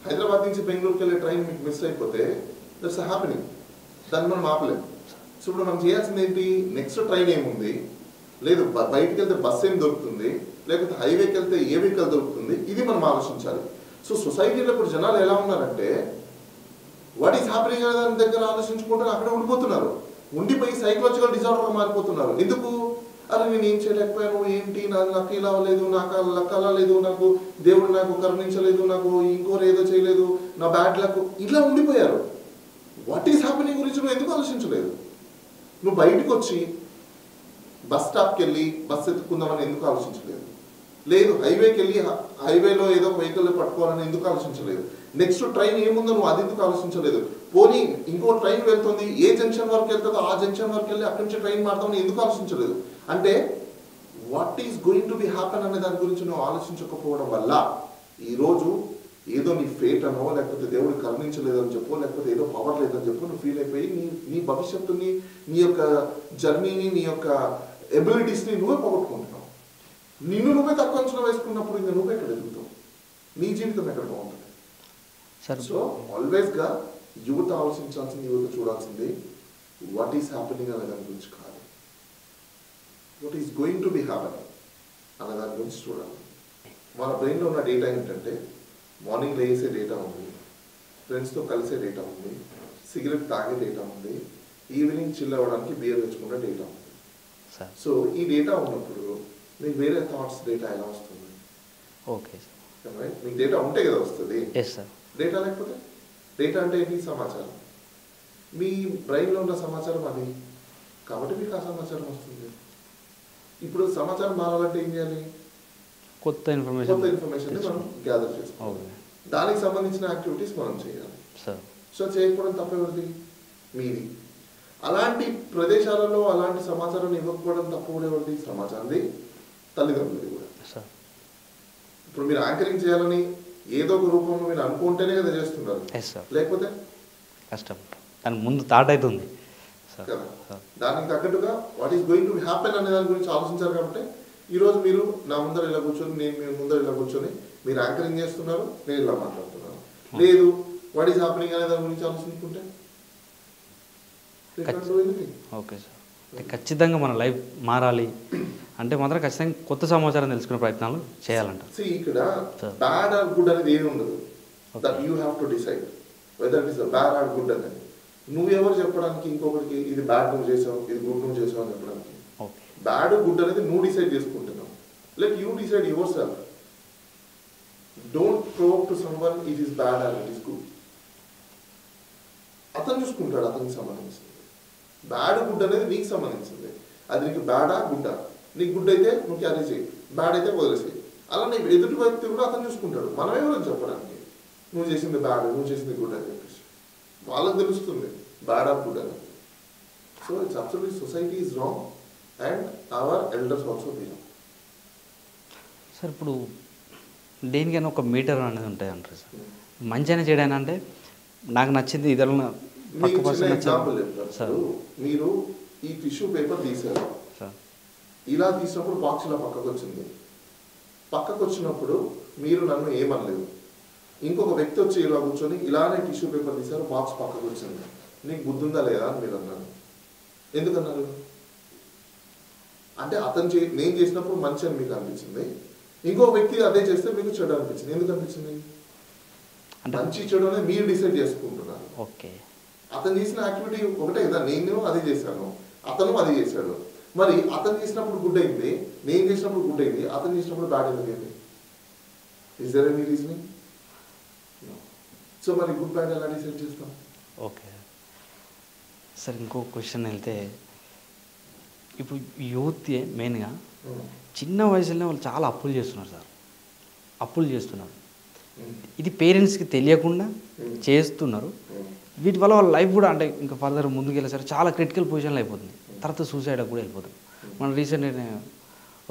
హైదరాబాద్ నుంచి బెంగళూరుకి వెళ్ళే ట్రైన్ మీకు మిస్ అయిపోతే దట్స్ హ్యాపెనింగ్, దాన్ని మనం ఆపలేము. సో ఇప్పుడు మనం చేయాల్సింది ఏంటి, నెక్స్ట్ ట్రైన్ ఏముంది, లేదు బయటికి వెళ్తే బస్ ఏం దొరుకుతుంది, లేకపోతే హైవేకి వెళ్తే ఏ వెహికల్ దొరుకుతుంది, ఇది మనం ఆలోచించాలి. సో సొసైటీలో ఇప్పుడు జనాలు ఎలా ఉన్నారంటే వాట్ ఈస్ హ్యాపెనింగ్ అనే దాని దగ్గర ఆలోచించుకుంటారు, అక్కడే ఉండిపోతున్నారు, ఉండిపోయి సైకలాజికల్ డిజార్డర్గా మారిపోతున్నారు. ఎందుకు, అరే నేను ఏం చేయలేకపోయాను, ఏంటి నాకు ఇలా లేదు, నాకు లక్ అలా లేదు, నాకు దేవుడు నాకు కరుణించలేదు, నాకు ఇంకోరు ఏదో చేయలేదు, నా బ్యాడ్ లక్, ఇలా ఉండిపోయారు. వాట్ ఈస్ హ్యాపెనింగ్ గురించి నువ్వు ఎందుకు ఆలోచించలేదు? నువ్వు బయటకు వచ్చి బస్ స్టాప్కి వెళ్ళి బస్ ఎత్తుకుందామని ఎందుకు ఆలోచించలేదు? లేదు హైవేకి వెళ్ళి హైవేలో ఏదో వెహికల్ పట్టుకోవాలని ఎందుకు ఆలోచించలేదు? నెక్స్ట్ ట్రైన్ ఏముందో నువ్వు అది ఎందుకు ఆలోచించలేదు? పోనీ ఇంకో ట్రైన్ వెళ్తుంది, ఏ జంక్షన్ వరకు వెళ్తుందో ఆ జంక్షన్ వరకు వెళ్ళి అక్కడి నుంచి ట్రైన్ మారుతామని ఎందుకు ఆలోచించలేదు? అంటే what is going to be happen అనే దాని గురించి నువ్వు ఆలోచించకపోవడం వల్ల ఈరోజు ఏదో నీ ఫేట్ అనో, లేకపోతే దేవుడు కరుణించలేదని చెప్పో, లేకపోతే ఏదో పవర్ లేదని చెప్పో నువ్వు ఫీల్ అయిపోయి నీ భవిష్యత్తుని, నీ యొక్క జర్నీని, నీ యొక్క ఎబిలిటీస్ని నువ్వే పోగొట్టుకుంటున్నావు. నిన్ను నువ్వే తక్కువ అంచనా వేసుకున్నప్పుడు ఇంకా నువ్వు ఎక్కడ ఎదుగుతావు, నీ జీవితం ఎక్కడ బాగుంటుంది? సో ఆల్వేస్గా యువత ఆలోచించాల్సింది, యువత చూడాల్సింది వాట్ ఈస్ హ్యాపెనింగ్ అనే దాని గురించి కాదు, what is going to B happening అనే దాని గురించి చూడాలి. మన బ్రెయిన్లో ఉన్న డేటా ఏంటంటే మార్నింగ్ లేసే డేటా ఉంది, ఫ్రెండ్స్తో కలిసే డేటా ఉంది, సిగరెట్ తాగే డేటా ఉంది, ఈవినింగ్ చిల్ అవ్వడానికి బియర్ తెచ్చుకునే డేటా ఉంది. సో ఈ డేటా ఉన్నప్పుడు మీకు వేరే థాట్స్ డేటా ఎలా వస్తుంది? ఓకే రైట్, మీకు డేటా ఉంటే కదా వస్తుంది. డేటా లేకపోతే, డేటా అంటే ఏంటి? సమాచారం. మీ బ్రెయిన్లో ఉన్న సమాచారం అది, కాబట్టి మీకు ఆ సమాచారం వస్తుంది. ఇప్పుడు సమాచారం మారాలంటే ఏం చేయాలి? కొత్త ఇన్ఫర్మేషన్ మనం గ్యాదర్ చేసుకోవాలి, దానికి సంబంధించిన యాక్టివిటీస్ మనం చేయాలి. సో చేయకపోవడం తప్పేవరిది? మీది. అలాంటి ప్రదేశాలలో అలాంటి సమాచారం ఇవ్వకపోవడం తప్పు కూడా ఎవరిది? సమాచారంది, తల్లిదండ్రులది కూడా. ఇప్పుడు మీరు యాంకరింగ్ చేయాలని ఏదో ఒక రూపంలో మీరు అనుకుంటేనే కదా చేస్తున్నారు, లేకపోతే కష్టం, దాని ముందు థాట్ అవుతుంది కదా. దానికి తగ్గట్టుగా what is going to happen అనే దాని గురించి ఆలోచించారు. కాబట్టి ఈరోజు మీరు నా ముందర ఇలా కూర్చొని, నేను మీ ముందర ఇలా కూర్చొని మీరు యాంకరింగ్ చేస్తున్నారు, నేను ఇలా మాట్లాడుతున్నాను. లేదు వాట్ ఈస్ హ్యాపెనింగ్ అనే దాని గురించి ఆలోచించుకుంటే ఓకే సార్, ఖచ్చితంగా మన లైఫ్ మారాలి అంటే మాత్రం ఖచ్చితంగా కొత్త సమాచారం తెలుసుకునే ప్రయత్నాలు చేయాలంట. ఇక్కడ బ్యాడ్ ఆర్ గుడ్ అనేది ఏమి ఉండదు, that you have to decide whether it is bad or good అనేది. నువ్వెవరు చెప్పడానికి ఇంకొకరికి ఇది బ్యాడ్ నువ్వు చేసావు, ఇది గుడ్ నువ్వు చేసావు అని చెప్పడానికి? బ్యాడ్ గుడ్ అనేది నువ్వు డిసైడ్ చేసుకుంటున్నావు. Let you decide your self. Don't prove to someone it is bad or it is good. అతను చూసుకుంటాడు, అతనికి సంబంధించింది. బ్యాడ్ గుడ్ అనేది నీకు సంబంధించింది. అది నీకు బ్యాడా గుడ్డా? నీకు గుడ్ అయితే నువ్వు క్యారీ చేయి, బ్యాడ్ అయితే వదిలేసేయి. అలా నీ ఎదుటి వ్యక్తి కూడా అతను చూసుకుంటాడు. మనమేమో చెప్పడానికి నువ్వు చేసింది బ్యాడ్, నువ్వు చేసింది గుడ్ అని చెప్పేసి వాళ్ళకి తెలుస్తుంది బ్యాడ్ ఆర్ గుడ్ అని. So it's absolutely society is wrong and our elders also be wrong. Sir ఇప్పుడు దేనికైనా ఒక మీటర్ అనేది ఉంటుంది అంటారు సార్. మంచి అయినా చేయడానికి అంటే నాకు నచ్చింది ఇతరులను ఎగ్జాంపుల్ చెప్తారు. మీరు ఈ టిష్యూ పేపర్ తీసారు, ఇలా తీసినప్పుడు బాక్స్ ఇలా పక్కకు వచ్చింది. పక్కకు వచ్చినప్పుడు మీరు నన్ను ఏమనలేదు. ఇంకొక వ్యక్తి వచ్చి ఇలా కూర్చొని ఇలానే టిష్యూ పేపర్ తీశారు, బాక్స్ పక్కకు వచ్చింది. నీకు బుద్ధి ఉందా లేదా అని మీరు అన్నారు. ఎందుకన్నారు? అంటే నేను చేసినప్పుడు మంచి అని మీకు అనిపించింది, ఇంకో వ్యక్తి అదే చేస్తే మీకు చెడు అనిపించింది. ఎందుకు అనిపించింది? మంచి చెడు అనేది మీరు డిసైడ్ చేసుకుంటున్నారు. ఓకే, అతను చేసిన యాక్టివిటీ ఒకటే కదా, నేను అది చేశాను, అతను అది చేశాడు. మరి అతను చేసినప్పుడు గుడ్ అయింది, నేను చేసినప్పుడు గుడ్ అయింది, అతను చేసినప్పుడు బ్యాడ్ ఎందుకు అయింది? Is there any reasoning? So మరి గుడ్ బ్యాడ్ ఎలా డిసైడ్ చేస్తాం? ఓకే సార్, ఇంకో క్వశ్చన్ వెళ్తే ఇప్పుడు యూత్ మెయిన్గా చిన్న వయసులోనే వాళ్ళు చాలా అప్పులు చేస్తున్నారు సార్, అప్పులు చేస్తున్నారు. ఇది పేరెంట్స్కి తెలియకుండా చేస్తున్నారు. వీటి వల్ల వాళ్ళ లైఫ్ కూడా అంటే ఇంకా ఫర్దర్ ముందుకు వెళ్ళేసరికి చాలా క్రిటికల్ పొజిషన్లో అయిపోతుంది. తర్వాత సూసైడ్కి కూడా వెళ్ళిపోతుంది. మనం రీసెంట్గా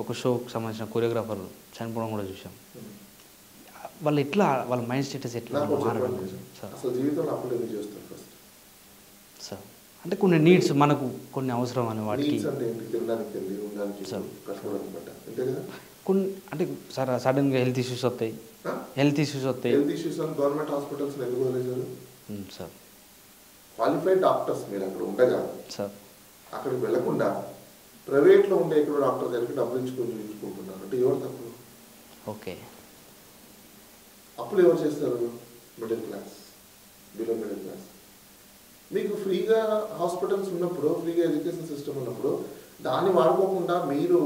ఒక షోకి సంబంధించిన కొరియోగ్రాఫర్ చనిపోవడం కూడా చూసాం. వాళ్ళు ఎట్లా, వాళ్ళ మైండ్ స్టేటస్ ఎట్లా మారడం సార్? సార్ అంటే కొన్ని నీడ్స్ మనకు కొన్ని అవసరం అని వాటికి కొన్ని అంటే సార్ సడన్గా హెల్త్ ఇష్యూస్ వస్తాయి. హెల్త్ ఇష్యూస్ అని గవర్నమెంట్ హాస్పిటల్స్ ఎందుకు వదిలేశారు? సార్ క్వాలిఫైడ్ డాక్టర్స్ మీరు అక్కడ ఉండగా సార్ అక్కడికి వెళ్లకుండా ప్రైవేట్లో ఉండే ఇక్కడ డాక్టర్ దగ్గరికి డబ్బులు చూపించుకుంటున్నారు అంటే ఎవరు తప్పు? ఓకే. అప్పులు ఎవరు చేస్తారు? Middle class, below middle class. మీకు ఫ్రీగా హాస్పిటల్స్ ఉన్నప్పుడు, ఫ్రీగా ఎడ్యుకేషన్ సిస్టమ్ ఉన్నప్పుడు దాన్ని వాడుకోకుండా మీరు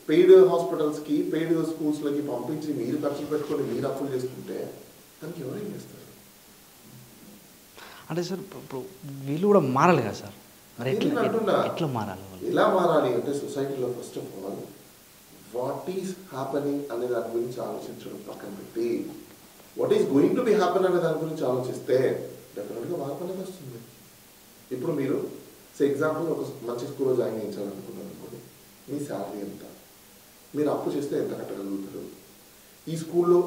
పెయిడ్ హాస్పిటల్స్కి, పెయిడ్ స్కూల్స్లకి పంపించి మీరు ఖర్చులు పెట్టుకొని మీరు అప్పులు చేసుకుంటే దానికి ఎవరేం చేస్తారు? అంటే సార్ ఇప్పుడు వీళ్ళు కూడా మారాలి కదా సార్. మరి ఎట్లా మారాలి? ఎలా మారాలి అంటే సొసైటీలో first of all what is happening అనే దాని గురించి ఆలోచించడం పక్కన పెట్టి what is going to be happen అనే దాని గురించి ఆలోచిస్తే డెఫినెట్గా మార్పు అనేది వస్తుంది. ఇప్పుడు మీరు ఎగ్జాంపుల్ ఒక మంచి స్కూల్లో జాయిన్ చేయించాలనుకున్నారు అనుకోండి, మీ శాలరీ ఎంత, మీరు అప్పు చేస్తే ఎంత కట్టగలుగుతారు, ఈ స్కూల్లో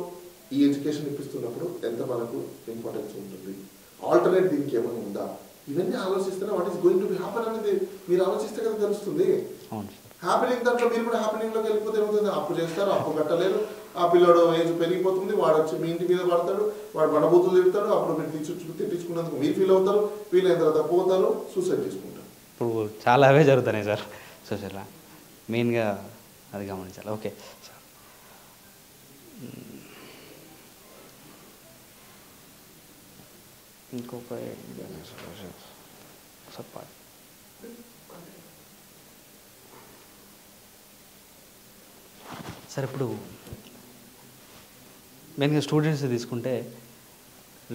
ఈ ఎడ్యుకేషన్ ఇప్పిస్తున్నప్పుడు ఎంత మనకు ఇంపార్టెన్స్ ఉంటుంది, ఆల్టర్నేట్ దీనికి ఏమైనా ఉందా, ఇవన్నీ ఆలోచిస్తేనే what is going to be happen అనేది మీరు ఆలోచిస్తే కదా తెలుస్తుంది. హ్యాపెనింగ్ దాంట్లో మీరు కూడా హ్యాపెనింగ్లోకి వెళ్ళిపోతే ఏమవుతుంది? అప్పు చేస్తారు, అప్పు కట్టలేరు, ఆ పిల్లడు ఏజ్ పెరిగిపోతుంది, వాడు వచ్చి మీ ఇంటి మీద పడతాడు, వాడు బండబూతులు తిడతాడు, అప్పుడు మీరు తిట్టించుకున్నందుకు మీరు ఫీల్ అవుతారు, ఫీల్ అయిన తర్వాత పోతారు, సూసైడ్ చేసుకుంటారు. ఇప్పుడు చాలా అవే జరుగుతున్నాయి సార్ సోషల్గా, మెయిన్గా అది గమనించాలి. ఓకే సార్, ఇంకొక చెప్పాలి సార్. ఇప్పుడు మెయిన్గా స్టూడెంట్స్ తీసుకుంటే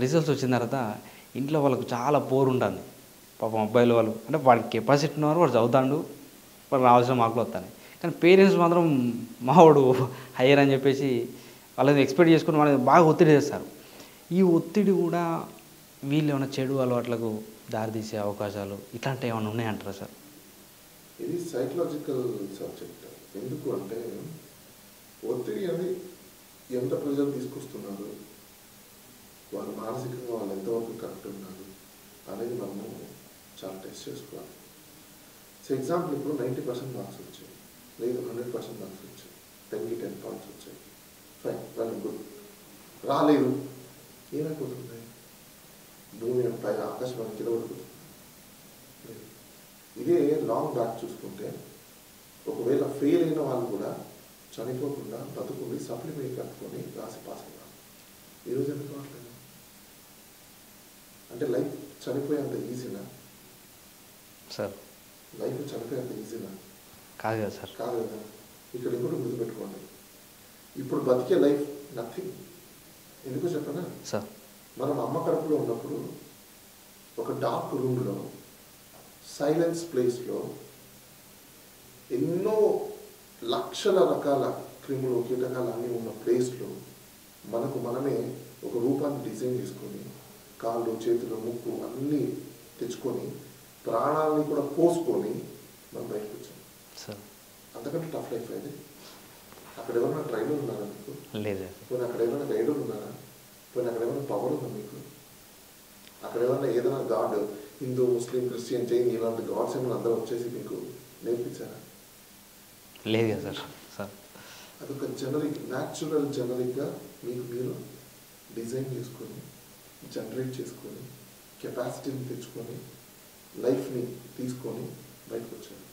రిజల్ట్స్ వచ్చిన తర్వాత ఇంట్లో వాళ్ళకు చాలా పోర్ ఉంటుంది. పాపం అబ్బాయిలు వాళ్ళు అంటే వాడికి కెపాసిటీ ఉన్నవారు వాడు చదువుతాడు, వాడు రావాల్సిన మార్కులు వస్తాయి. కానీ పేరెంట్స్ మాత్రం మావాడు హయ్యర్ అని చెప్పేసి వాళ్ళని ఎక్స్పెక్ట్ చేసుకుని వాళ్ళని బాగా ఒత్తిడి చేస్తారు. ఈ ఒత్తిడి కూడా వీళ్ళు ఏమైనా చెడు అలవాట్లకు దారితీసే అవకాశాలు ఇట్లాంటివి ఏమైనా ఉన్నాయంటారా సార్? ఇది సైకలాజికల్ సబ్జెక్ట్. ఎందుకు అంటే ఒత్తిడి అనేది ఎంత ప్రెజర్ తీసుకొస్తున్నారు, వాళ్ళు మానసికంగా వాళ్ళు ఎంతవరకు కరెక్ట్ ఉన్నారు అనేది మనము చాలా టెస్ట్ చేసుకోవాలి. ఎగ్జాంపుల్ ఇప్పుడు 90% మార్క్స్ వచ్చాయి, లేదు 100% మార్క్స్ వచ్చాయి, 10కి 10 పాయింట్స్ వచ్చాయి, ఫైన్, వెల్ గుడ్. రాలేదు, ఏమైపోతుంది? భూమి పైన ఆకాశవాణి కింద పడిపోతుంది. ఇదే లాంగ్ బ్యాక్ చూసుకుంటే ఒకవేళ ఫెయిల్ అయిన వాళ్ళు కూడా చనిపోకుండా బతుకుని సప్లిమెంట్ కట్టుకొని రాసి పాస్ అయ్యారు. ఈరోజు ఎందుకు అవ్వట్లేదు? అంటే లైఫ్ చనిపోయేంత ఈజీనా సార్? లైఫ్ చనిపోయేంత ఈజీనా? కాదు కదా సార్. కాదు కదా. ఇక్కడ ఇంకోటి గుర్తుపెట్టుకోండి, ఇప్పుడు బతికే లైఫ్ నథింగ్. ఎందుకో చెప్పనా సార్? మనం అమ్మ కడుపులో ఉన్నప్పుడు ఒక డార్క్ రూమ్లో, సైలెన్స్ ప్లేస్లో ఎన్నో లక్షల రకాల క్రిములు, కీటకాలు అన్నీ ఉన్న ప్లేస్లో మనకు మనమే ఒక రూపాన్ని డిజైన్ చేసుకొని కాళ్ళు, చేతులు, ముక్కు అన్నీ తెచ్చుకొని ప్రాణాలని కూడా పోసుకొని మనం బయటకు వచ్చాం సార్. అంతకంటే టఫ్ లైఫ్ అది. అక్కడ ఎవరైనా ట్రైనర్ ఉన్నారా మీకు? లేదు. పోనీ అక్కడ ఏమైనా గైడర్ ఉన్నారా? పోనీ అక్కడ ఏమైనా పవర్ ఉందా మీకు? అక్కడ ఏమైనా ఏదైనా గాడ్, హిందూ, ముస్లిం, క్రిస్టియన్, జైన్ ఇలాంటి గాడ్స్ ఏమైనా అందరూ వచ్చేసి మీకు నేర్పించారా? లేదు కదా సార్. సార్ అదొక జనరిక్, న్యాచురల్ జనరిక్గా మీకు మీరు డిజైన్ చేసుకొని, జనరేట్ చేసుకొని, కెపాసిటీని తెచ్చుకొని, లైఫ్ని తీసుకొని బయటకు వచ్చారు.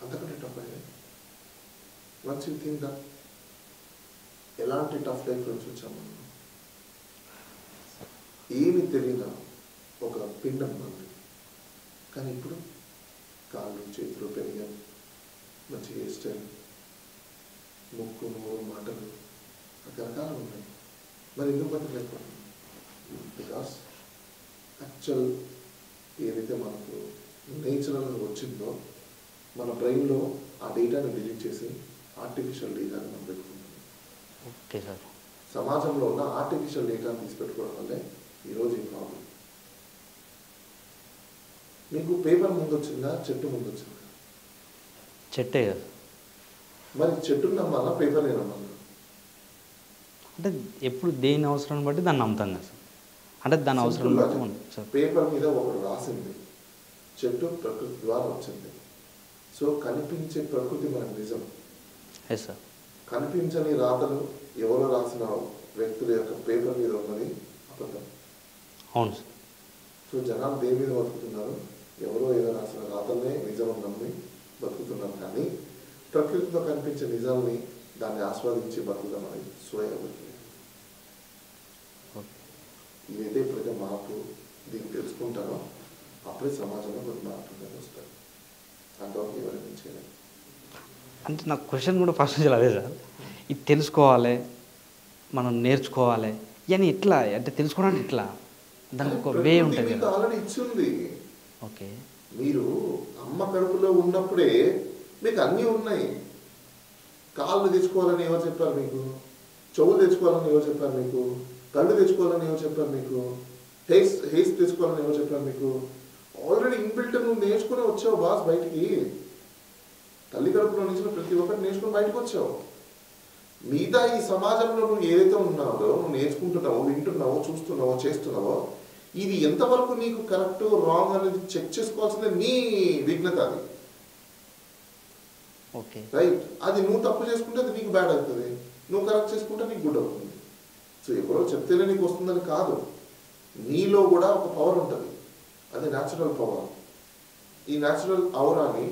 అంతకంటే టఫ్ అయ్యాయి. వన్స్ యూ థింక్ దట్ ఎలాంటి టఫ్ లైఫ్ నుంచి వచ్చాము, ఏమి తెలియన ఒక పిండం మంది, కానీ ఇప్పుడు కాళ్ళు, చేతులు పెరిగాయి, మంచి హెయిర్ స్టైల్, ముక్కు, నోరు, మాటలు రకరకాలు ఉన్నాయి. మరి ఎందుకు బతకలేకపోతున్నాం? బికాస్ యాక్చువల్ ఏదైతే మనకు నేచురల్గా వచ్చిందో మన బ్రెయిన్లో ఆ డేటాను డిలీట్ చేసి ఆర్టిఫిషియల్ డేటాను మనం పెట్టుకుంటాం. Okay sir. సమాజంలో ఉన్న ఆర్టిఫిషియల్ డేటాను తీసి పెట్టుకోవడం వల్లే ఈరోజు ఈ ప్రాబ్లం. మీకు పేపర్ ముందు వచ్చిందా, చెట్టు ముందు వచ్చిందా? చెట్టే కదా. మరి చెట్టుని నమ్మాలా, పేపర్ని నమ్మాలా? అంటే ఎప్పుడు దేని అవసరాన్ని బట్టి దాన్ని నమ్ముతాం కదా సార్. అంటే దాని అవసరం సార్. పేపర్ మీద ఒకటి రాసింది, చెట్టు ప్రకృతి ద్వారా వచ్చింది. సో కనిపించే ప్రకృతి మనకు నిజం, ఎస్ సార్. కనిపించని రాతలు ఎవరో రాసిన వ్యక్తుల యొక్క పేపర్ మీద ఉన్నది అబద్ధం. అవును సార్. సో జనాలు దేని మీద బతుకుతున్నారు? ఎవరో ఏదో రాసిన రాతలనే నిజమని నమ్మి బతుకుతున్నారు. కానీ ప్రకృతిలో కనిపించే నిజాల్ని దాన్ని ఆస్వాదించి బతుకుతాం అనేది స్వయం. ఇదైతే ఎప్పుడైతే మార్పు దీన్ని తెలుసుకుంటారో అప్పుడే సమాజంలో కొన్ని మార్పులు వస్తాయి. అంతవరకు ఎవరైనా చేయలేదు. అంటే నాకు క్వశ్చన్ కూడా ఫస్ట్ నుంచి అదే సార్, ఇది తెలుసుకోవాలి, మనం నేర్చుకోవాలి అని ఎట్లా, అంటే తెలుసుకోవడానికి ఎట్లా, దానికి ఒక వే ఉంటుంది కదా. ఆల్రెడీ ఇచ్చింది. ఓకే, మీరు అమ్మ కడుపులో ఉన్నప్పుడే మీకు అన్నీ ఉన్నాయి. కాళ్ళు తెచ్చుకోవాలని ఎవరు చెప్పారు మీకు? చెవులు తెచ్చుకోవాలని ఎవరు చెప్పారు మీకు? కళ్ళు తెచ్చుకోవాలని ఎవరు చెప్పారు మీకు? హెయిర్స్ తెచ్చుకోవాలని ఎవరు చెప్పారు మీకు? ఆల్రెడీ ఇన్బిల్ట్ నువ్వు నేర్చుకుని వచ్చావు బాస్ బయటికి. తల్లి కడుపులో నుంచి ప్రతి ఒక్కటి నేర్చుకుని బయటకు వచ్చావు. మిగతా ఈ సమాజంలో నువ్వు ఏదైతే ఉన్నావో, నువ్వు నేర్చుకుంటున్నావో, వింటున్నావో, చూస్తున్నావో, చేస్తున్నావో, ఇది ఎంతవరకు నీకు కరెక్ట్ రాంగ్ అనేది చెక్ చేసుకోవాల్సిందే నీ విఘ్నత. అది ఓకే, రైట్. అది నువ్వు తప్పు చేసుకుంటే అది నీకు బ్యాడ్ అవుతుంది, నువ్వు కరెక్ట్ చేసుకుంటే నీకు గుడ్ అవుతుంది. సో ఎవరో చెప్తేనే నీకు వస్తుందని కాదు, నీలో కూడా ఒక పవర్ ఉంటుంది. అది న్యాచురల్ పవర్. ఈ న్యాచురల్ ఔరాని,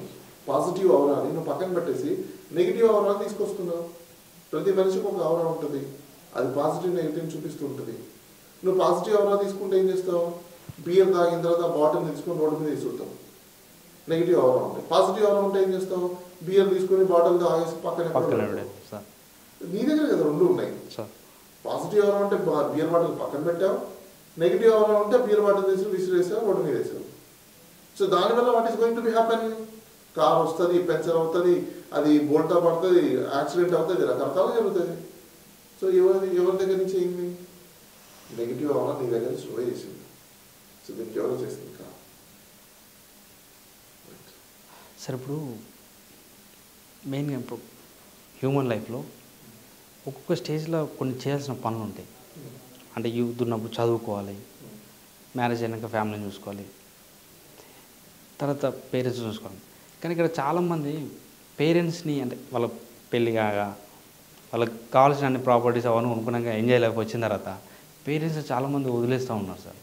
పాజిటివ్ ఔరాని నువ్వు పక్కన పెట్టేసి నెగిటివ్ ఔరాని తీసుకొస్తున్నావు. ప్రతి మనిషికి ఒక ఔరా ఉంటుంది, అది పాజిటివ్ నెగిటివ్ చూపిస్తూ ఉంటుంది. నువ్వు పాజిటివ్ ఔరా తీసుకుంటే ఏం చేస్తావు? బియర్ తాగిన తర్వాత బాటిల్ తీసుకొని రోడ్డు మీద తీసుకుంటావు. నెగిటివ్ ఔరా ఉంటాయి. పాజిటివ్ ఔరా ఉంటే ఏం చేస్తావు? బియర్ తీసుకొని బాటిల్ తాగేసి పక్కన. నీ దగ్గర కదా రెండు ఉన్నాయి. పాజిటివ్ ఔరా అంటే బియర్ బాటిల్ పక్కన పెట్టావు, నెగిటివ్ ఔరా ఉంటే బియర్ బాటిల్ తీసి విసిరేసావు, రోడ్డు మీద వేసావు. సో దానివల్ల what is going to be happen? Car వస్తుంది, పంచర్ అవుతుంది, అది బోల్టా పడుతుంది, యాక్సిడెంట్ అవుతుంది, రకరకాలు జరుగుతుంది. సో ఎవరి దగ్గర నుంచి అయింది? నెగిటివ్ ఔరా నీ దగ్గర స్టోర్ చేసింది. సో దీనికి ఎవరో చేసింది కాదు. సార్ ఇప్పుడు మెయిన్గా ఇప్పుడు హ్యూమన్ లైఫ్లో ఒక్కొక్క స్టేజ్లో కొన్ని చేయాల్సిన పనులు ఉంటాయి. అంటే యూత్ ఉన్నప్పుడు చదువుకోవాలి, మ్యారేజ్ అయినాక ఫ్యామిలీని చూసుకోవాలి, తర్వాత పేరెంట్స్ చూసుకోవాలి. కానీ ఇక్కడ చాలామంది పేరెంట్స్ని, అంటే వాళ్ళ పెళ్ళి కాగా వాళ్ళకి కావాల్సిన అన్ని ప్రాపర్టీస్ అవన్నీ కొనుక్కున్నాక ఎంజాయ్ లైఫ్ వచ్చిన తర్వాత పేరెంట్స్ చాలామంది వదిలేస్తూ ఉన్నారు సార్.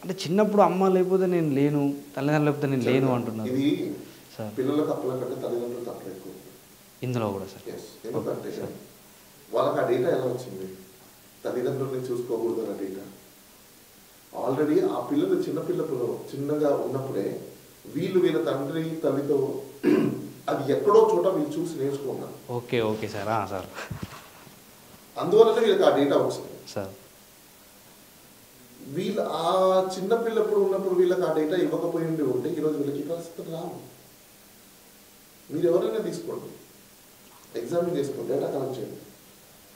అంటే చిన్నప్పుడు అమ్మ లేకపోతే నేను లేను, తల్లిదండ్రులు లేకపోతే నేను లేను అంటున్నారు. ఇది సార్ పిల్లల తప్పుల కంటే తల్లిదండ్రులు తప్పులు ఎక్కువ ఇందులో కూడా సార్. ఎందుకంటే వాళ్ళకి ఆ డేటా ఎలా వచ్చింది? తల్లిదండ్రులని చూసుకోకూడదు అన్న డేటా. ఆల్రెడీ ఆ పిల్లలు చిన్నగా ఉన్నప్పుడే వీళ్ళ తండ్రి తల్లితో అది ఎక్కడో చోట వీళ్ళు చూసి నేర్చుకున్నారు. Okay okay sir. సార్ అందువల్లనే వీళ్ళకి ఆ డేటా వచ్చింది సార్. వీళ్ళు ఆ చిన్నపిల్లప్పుడు ఉన్నప్పుడు వీళ్ళకి ఆ డేటా ఇవ్వకపోయి ఉంటే ఈరోజు వీళ్ళకి పరిస్థితులు రావు. మీరు ఎవరైనా తీసుకోండి, ఎగ్జామిన్ చేసుకోండి, డేటా కలెక్ట్ చేయండి.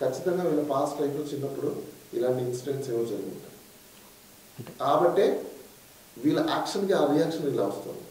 ఖచ్చితంగా వీళ్ళ పాస్ట్ లైఫ్లో చిన్నప్పుడు ఇలాంటి ఇన్సిడెంట్స్ ఏవో జరుగుతాయి. కాబట్టే వీళ్ళ యాక్షన్కి ఆ రియాక్షన్ ఇలా వస్తుంది.